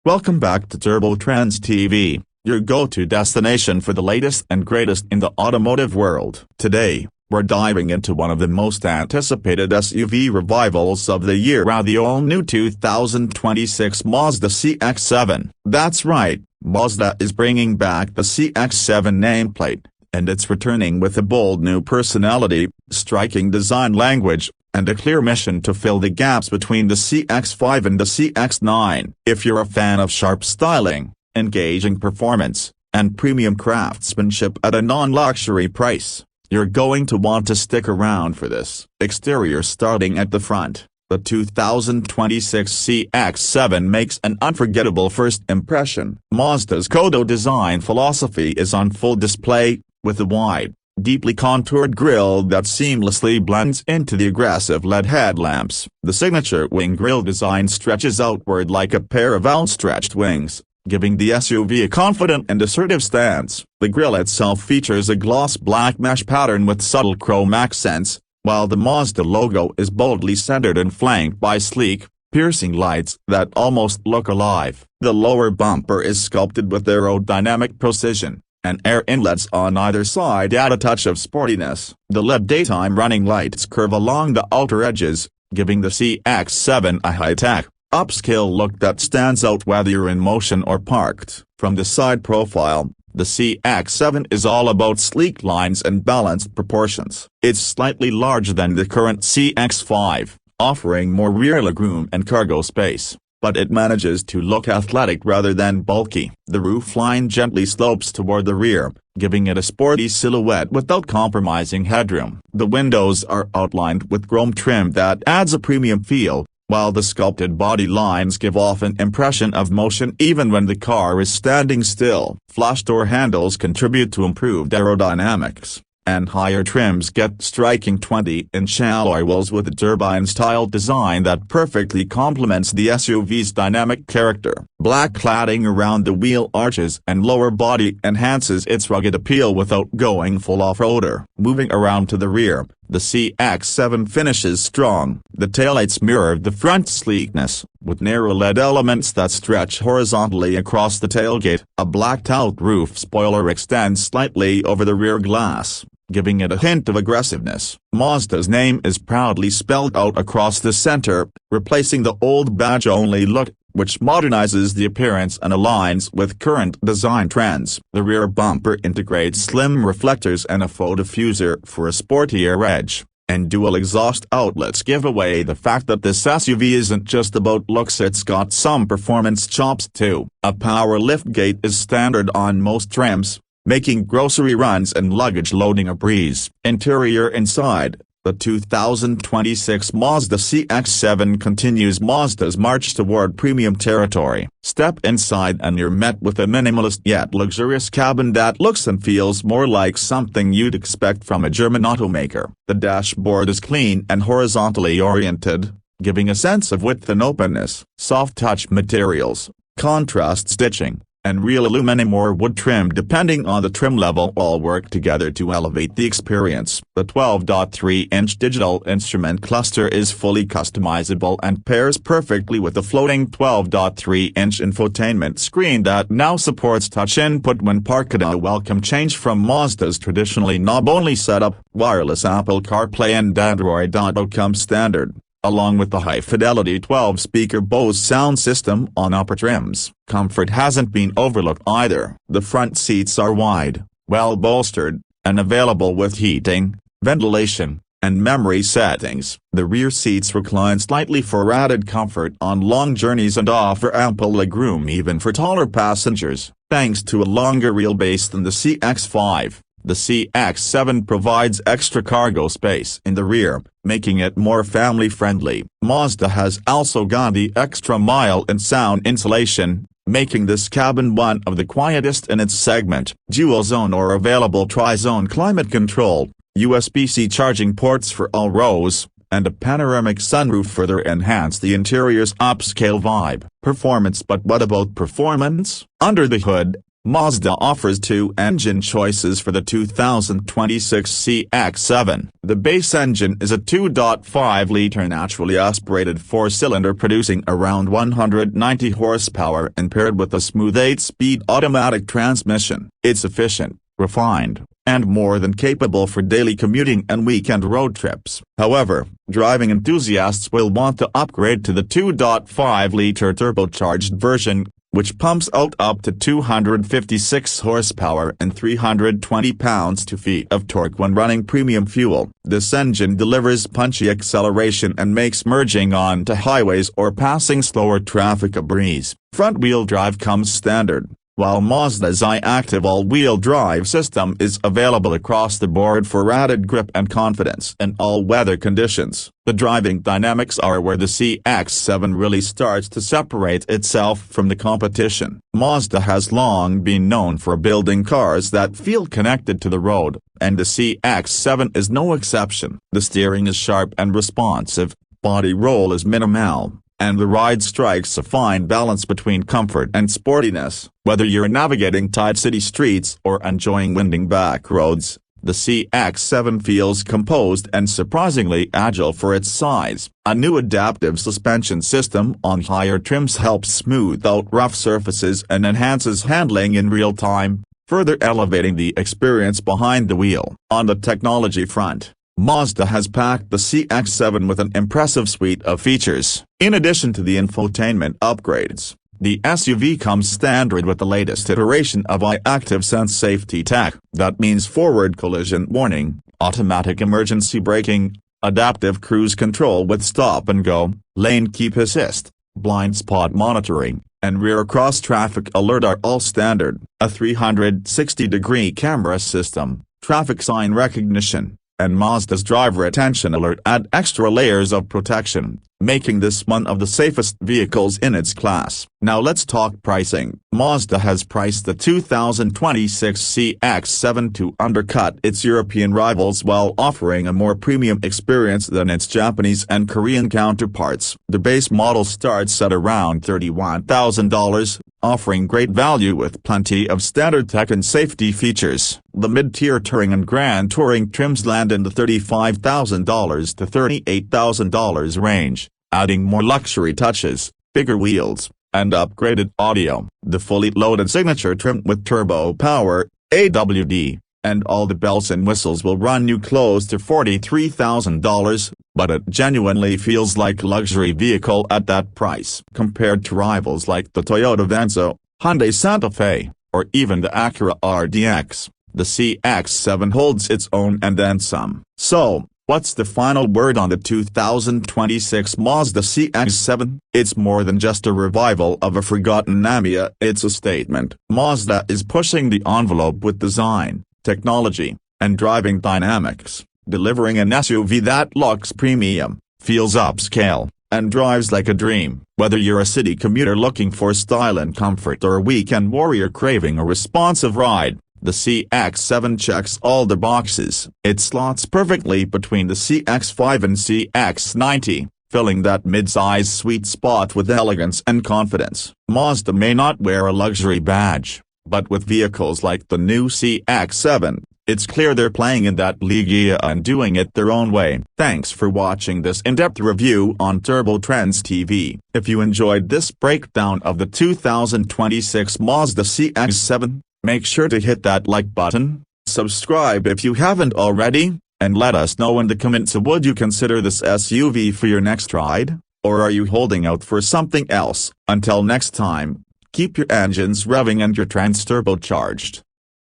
Welcome back to Trendz TV, your go-to destination for the latest and greatest in the automotive world. Today, we're diving into one of the most anticipated SUV revivals of the year, the all-new 2026 Mazda CX-7. That's right, Mazda is bringing back the CX-7 nameplate, and it's returning with a bold new personality, striking design language, and a clear mission to fill the gaps between the CX-5 and the CX-9. If you're a fan of sharp styling, engaging performance, and premium craftsmanship at a non-luxury price, you're going to want to stick around for this. Exterior. Starting at the front, the 2026 CX-7 makes an unforgettable first impression. Mazda's Kodo design philosophy is on full display, with a wide, deeply contoured grille that seamlessly blends into the aggressive LED headlamps. The signature wing grille design stretches outward like a pair of outstretched wings, giving the SUV a confident and assertive stance. The grille itself features a gloss black mesh pattern with subtle chrome accents, while the Mazda logo is boldly centered and flanked by sleek, piercing lights that almost look alive. The lower bumper is sculpted with aerodynamic precision, and air inlets on either side add a touch of sportiness. The LED daytime running lights curve along the outer edges, giving the CX-7 a high-tech, upscale look that stands out whether you're in motion or parked. From the side profile, the CX-7 is all about sleek lines and balanced proportions. It's slightly larger than the current CX-5, offering more rear legroom and cargo space, but it manages to look athletic rather than bulky. The roofline gently slopes toward the rear, giving it a sporty silhouette without compromising headroom. The windows are outlined with chrome trim that adds a premium feel, while the sculpted body lines give off an impression of motion even when the car is standing still. Flush door handles contribute to improved aerodynamics, and higher trims get striking 20-inch alloy wheels with a turbine-style design that perfectly complements the SUV's dynamic character. Black cladding around the wheel arches and lower body enhances its rugged appeal without going full off-roader. Moving around to the rear, the CX-7 finishes strong. The taillights mirror the front sleekness, with narrow LED elements that stretch horizontally across the tailgate. A blacked-out roof spoiler extends slightly over the rear glass, giving it a hint of aggressiveness. Mazda's name is proudly spelled out across the center, replacing the old badge-only look, which modernizes the appearance and aligns with current design trends. The rear bumper integrates slim reflectors and a faux diffuser for a sportier edge, and dual exhaust outlets give away the fact that this SUV isn't just about looks, it's got some performance chops too. A power liftgate is standard on most trims, making grocery runs and luggage loading a breeze. Interior. Inside, the 2026 Mazda CX-7 continues Mazda's march toward premium territory. Step inside and you're met with a minimalist yet luxurious cabin that looks and feels more like something you'd expect from a German automaker. The dashboard is clean and horizontally oriented, giving a sense of width and openness. Soft-touch materials, contrast stitching, and real aluminum or wood trim depending on the trim level all work together to elevate the experience. The 12.3-inch digital instrument cluster is fully customizable and pairs perfectly with the floating 12.3-inch infotainment screen that now supports touch input when parked. A welcome change from Mazda's traditionally knob-only setup. Wireless Apple CarPlay and Android Auto come standard, along with the high-fidelity 12-speaker Bose sound system on upper trims. Comfort hasn't been overlooked either. The front seats are wide, well-bolstered, and available with heating, ventilation, and memory settings. The rear seats recline slightly for added comfort on long journeys and offer ample legroom even for taller passengers. Thanks to a longer wheelbase than the CX-5, the CX-7 provides extra cargo space in the rear, making it more family-friendly. Mazda has also gone the extra mile in sound insulation, making this cabin one of the quietest in its segment. Dual-zone or available tri-zone climate control, USB-C charging ports for all rows, and a panoramic sunroof further enhance the interior's upscale vibe. Performance. But what about performance? Under the hood, Mazda offers two engine choices for the 2026 CX-7. The base engine is a 2.5-liter naturally aspirated four-cylinder producing around 190 horsepower and paired with a smooth 8-speed automatic transmission. It's efficient, refined, and more than capable for daily commuting and weekend road trips. However, driving enthusiasts will want to upgrade to the 2.5-liter turbocharged version, which pumps out up to 256 horsepower and 320 pounds-feet of torque when running premium fuel. This engine delivers punchy acceleration and makes merging onto highways or passing slower traffic a breeze. Front-wheel drive comes standard, while Mazda's i-Active all-wheel drive system is available across the board for added grip and confidence in all weather conditions. The driving dynamics are where the CX-7 really starts to separate itself from the competition. Mazda has long been known for building cars that feel connected to the road, and the CX-7 is no exception. The steering is sharp and responsive, body roll is minimal, and the ride strikes a fine balance between comfort and sportiness. Whether you're navigating tight city streets or enjoying winding back roads, the CX-7 feels composed and surprisingly agile for its size. A new adaptive suspension system on higher trims helps smooth out rough surfaces and enhances handling in real time, further elevating the experience behind the wheel. On the technology front, Mazda has packed the CX-7 with an impressive suite of features. In addition to the infotainment upgrades, the SUV comes standard with the latest iteration of i-Active Sense safety tech. That means forward collision warning, automatic emergency braking, adaptive cruise control with stop and go, lane keep assist, blind spot monitoring, and rear cross-traffic alert are all standard. A 360-degree camera system, traffic sign recognition, and Mazda's driver attention alert add extra layers of protection, making this one of the safest vehicles in its class. Now let's talk pricing. Mazda has priced the 2026 CX-7 to undercut its European rivals while offering a more premium experience than its Japanese and Korean counterparts. The base model starts at around $31,000, offering great value with plenty of standard tech and safety features. The mid-tier Touring and Grand Touring trims land in the $35,000 to $38,000 range, adding more luxury touches, bigger wheels, and upgraded audio. The fully loaded Signature trim with turbo power, AWD, and all the bells and whistles will run you close to $43,000, but it genuinely feels like a luxury vehicle at that price. Compared to rivals like the Toyota Venza, Hyundai Santa Fe, or even the Acura RDX, the CX-7 holds its own and then some. So, what's the final word on the 2026 Mazda CX-7? It's more than just a revival of a forgotten Namiya, it's a statement. Mazda is pushing the envelope with design, technology, and driving dynamics, delivering an SUV that looks premium, feels upscale, and drives like a dream. Whether you're a city commuter looking for style and comfort or a weekend warrior craving a responsive ride, the CX-7 checks all the boxes. It slots perfectly between the CX-5 and CX-90, filling that mid-size sweet spot with elegance and confidence. Mazda may not wear a luxury badge, but with vehicles like the new CX-7, it's clear they're playing in that league and doing it their own way. Thanks for watching this in-depth review on Trendz TV. If you enjoyed this breakdown of the 2026 Mazda CX-7, make sure to hit that like button, subscribe if you haven't already, and let us know in the comments would you consider this SUV for your next ride, or are you holding out for something else? Until next time, keep your engines revving and your Trendz turbocharged.